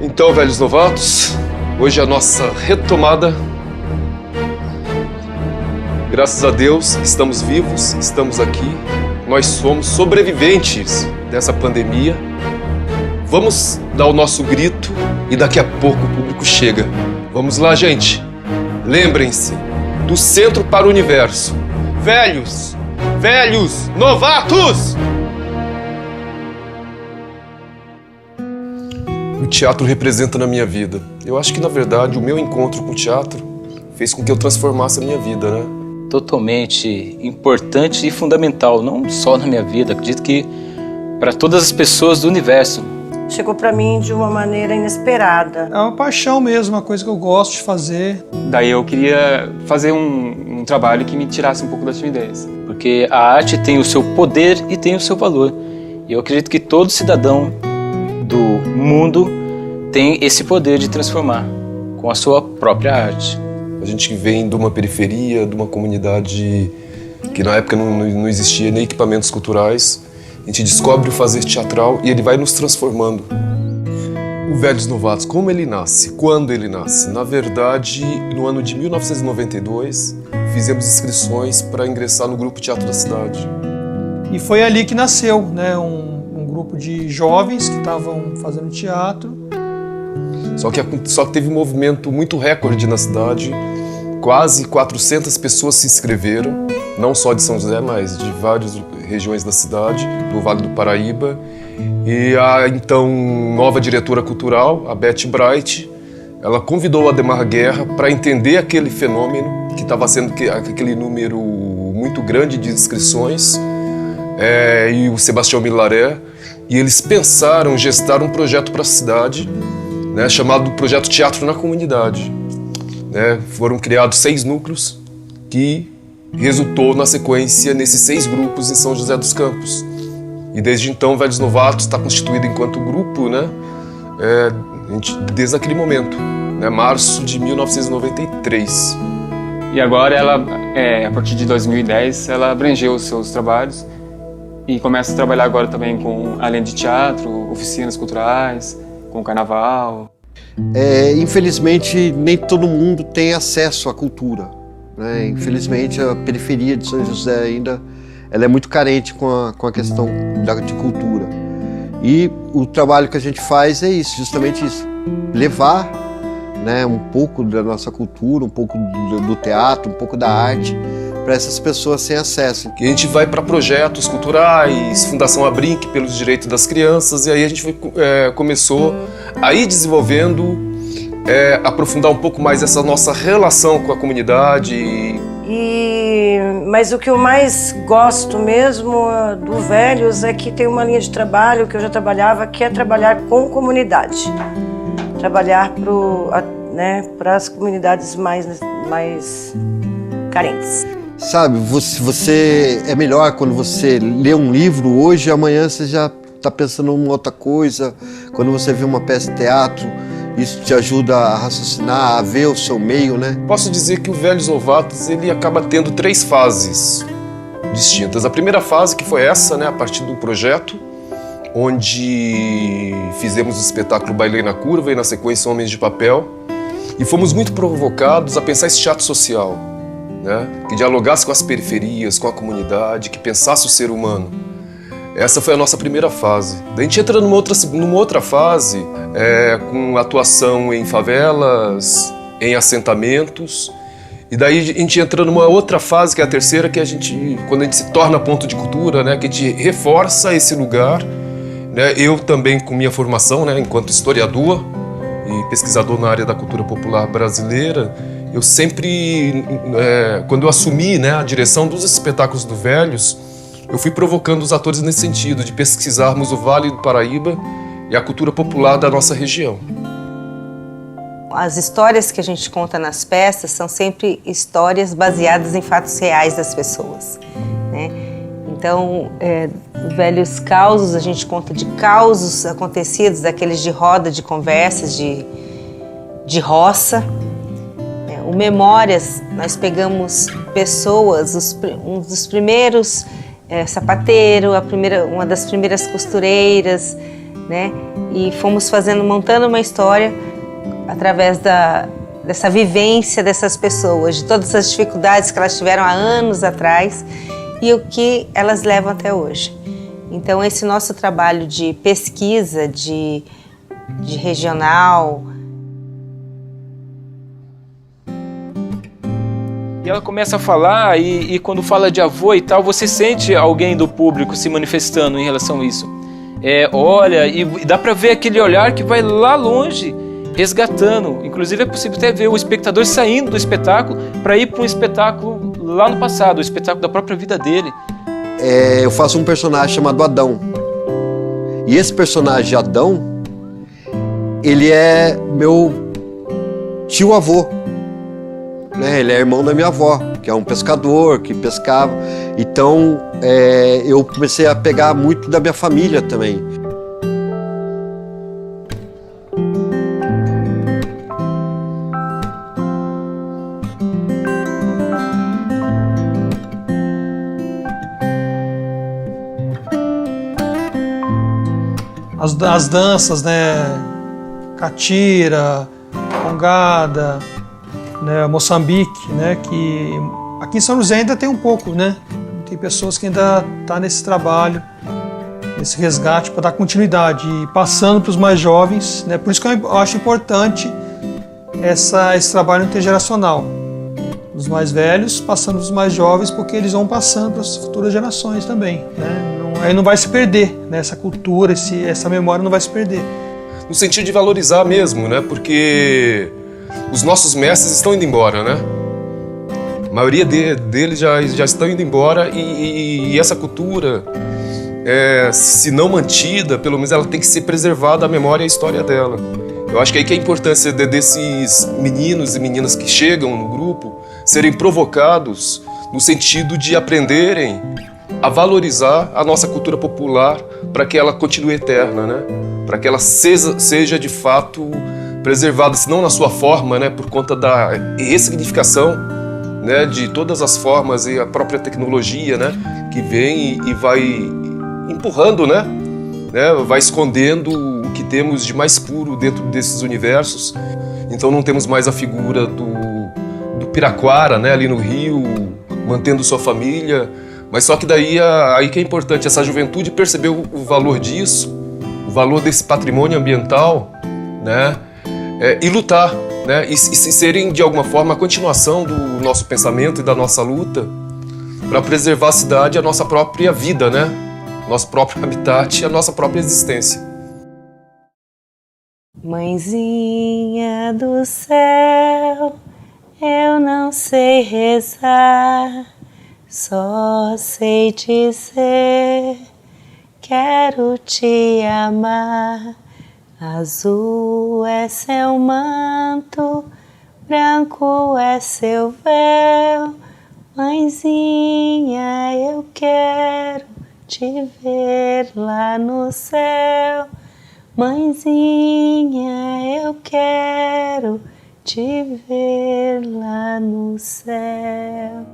Então, velhos novatos, hoje é a nossa retomada. Graças a Deus, estamos vivos, estamos aqui. Nós somos sobreviventes dessa pandemia. Vamos dar o nosso grito e daqui a pouco o público chega. Vamos lá, gente. Lembrem-se, do centro para o universo. Velhos, novatos! O teatro representa na minha vida. Eu acho que, na verdade, o meu encontro com o teatro fez com que eu transformasse a minha vida, né? Totalmente importante e fundamental, não só na minha vida, acredito que para todas as pessoas do universo. Chegou para mim de uma maneira inesperada. É uma paixão mesmo, uma coisa que eu gosto de fazer. Daí eu queria fazer um trabalho que me tirasse um pouco da timidez. Porque a arte tem o seu poder e tem o seu valor. E eu acredito que todo cidadão do mundo tem esse poder de transformar com a sua própria arte. A gente vem de uma periferia, de uma comunidade que na época não existia nem equipamentos culturais. A gente descobre o fazer teatral e ele vai nos transformando. O Velhos Novatos, como ele nasce? Quando ele nasce? Na verdade, no ano de 1992, fizemos inscrições para ingressar no Grupo Teatro da Cidade. E foi ali que nasceu, né, um grupo de jovens que estavam fazendo teatro. Só que teve um movimento muito recorde na cidade. Quase 400 pessoas se inscreveram, não só de São José, mas de várias regiões da cidade, do Vale do Paraíba. E a então nova diretora cultural, a Beth Bright, ela convidou o Ademar Guerra para entender aquele fenômeno, que estava sendo aquele número muito grande de inscrições, e o Sebastião Milaré, e eles pensaram, gestaram um projeto para a cidade, né, chamado Projeto Teatro na Comunidade. Né, foram criados 6 núcleos que resultou na sequência nesses 6 grupos em São José dos Campos. E desde então, Velhos Novatos está constituído enquanto grupo, né, desde aquele momento, né, março de 1993. E agora ela, a partir de 2010, ela abrangeu os seus trabalhos e começa a trabalhar agora também com, além de teatro, oficinas culturais, com carnaval. Infelizmente, nem todo mundo tem acesso à cultura, né? Infelizmente, a periferia de São José ainda ela é muito carente com a questão de cultura. E o trabalho que a gente faz é isso, justamente isso, levar, né, um pouco da nossa cultura, um pouco do teatro, um pouco da arte, para essas pessoas sem acesso. E a gente vai para projetos culturais, Fundação Abrinq pelos direitos das crianças, e aí a gente começou a ir desenvolvendo, aprofundar um pouco mais essa nossa relação com a comunidade. Mas o que eu mais gosto mesmo do Velhos é que tem uma linha de trabalho que eu já trabalhava, que é trabalhar com comunidade. Trabalhar para as comunidades mais carentes. Sabe, você é melhor quando você lê um livro hoje, amanhã você já está pensando em uma outra coisa. Quando você vê uma peça de teatro, isso te ajuda a raciocinar, a ver o seu meio, né? Posso dizer que o Velhos Novatos, ele acaba tendo 3 fases distintas. A primeira fase, que foi essa, né, a partir do projeto, onde fizemos o espetáculo Bailei na Curva e na sequência Homens de Papel, e fomos muito provocados a pensar esse teatro social, né, que dialogasse com as periferias, com a comunidade, que pensasse o ser humano. Essa foi a nossa primeira fase. Daí a gente entra numa outra fase, com atuação em favelas, em assentamentos. E daí a gente entra numa outra fase, que é a terceira, que quando a gente se torna ponto de cultura, né, que a gente reforça esse lugar. Né, eu também, com minha formação, né, enquanto historiador e pesquisador na área da cultura popular brasileira, eu sempre, quando eu assumi, né, a direção dos espetáculos do Velhos, eu fui provocando os atores nesse sentido, de pesquisarmos o Vale do Paraíba e a cultura popular da nossa região. As histórias que a gente conta nas peças são sempre histórias baseadas em fatos reais das pessoas, né? Então, Velhos Causos, a gente conta de causos acontecidos, daqueles de roda de conversas, de roça. O Memórias, nós pegamos pessoas, um dos primeiros sapateiro, uma das primeiras costureiras, né? E fomos montando uma história através dessa vivência dessas pessoas, de todas as dificuldades que elas tiveram há anos atrás e o que elas levam até hoje. Então esse nosso trabalho de pesquisa, de regional. E ela começa a falar e quando fala de avô e tal, você sente alguém do público se manifestando em relação a isso. Olha, e dá para ver aquele olhar que vai lá longe, resgatando. Inclusive é possível até ver o espectador saindo do espetáculo para ir para um espetáculo lá no passado, o espetáculo da própria vida dele. Eu faço um personagem chamado Adão. E esse personagem Adão, ele é meu tio-avô, né? Ele é irmão da minha avó, que é um pescador, que pescava. Então, eu comecei a pegar muito da minha família também. As danças, né? Catira, Congada, né? Moçambique, né? Que aqui em São José ainda tem um pouco, né? Tem pessoas que ainda estão nesse trabalho, nesse resgate para dar continuidade e passando para os mais jovens, né? Por isso que eu acho importante esse trabalho intergeracional. Os mais velhos passando para os mais jovens, porque eles vão passando para as futuras gerações também, né? Aí não vai se perder, né? Essa cultura, essa memória não vai se perder. No sentido de valorizar mesmo, né? Porque os nossos mestres estão indo embora, né? A maioria deles já estão indo embora e essa cultura, se não mantida, pelo menos ela tem que ser preservada, a memória e a história dela. Eu acho que aí que é a importância desses meninos e meninas que chegam no grupo serem provocados no sentido de aprenderem a valorizar a nossa cultura popular para que ela continue eterna, né? Para que ela seja de fato preservada, se não na sua forma, né? Por conta da ressignificação, né? De todas as formas e a própria tecnologia, né? Que vem e vai empurrando, né? Vai escondendo o que temos de mais puro dentro desses universos. Então não temos mais a figura do Piraquara, né? Ali no Rio, mantendo sua família. Mas só que daí aí que é importante essa juventude perceber o valor disso, o valor desse patrimônio ambiental, né? E lutar, né? E serem de alguma forma a continuação do nosso pensamento e da nossa luta para preservar a cidade e a nossa própria vida, né? Nosso próprio habitat e a nossa própria existência. Mãezinha do céu, eu não sei rezar, só sei dizer, quero te amar. Azul é seu manto, branco é seu véu. Mãezinha, eu quero te ver lá no céu. Mãezinha, eu quero te ver lá no céu.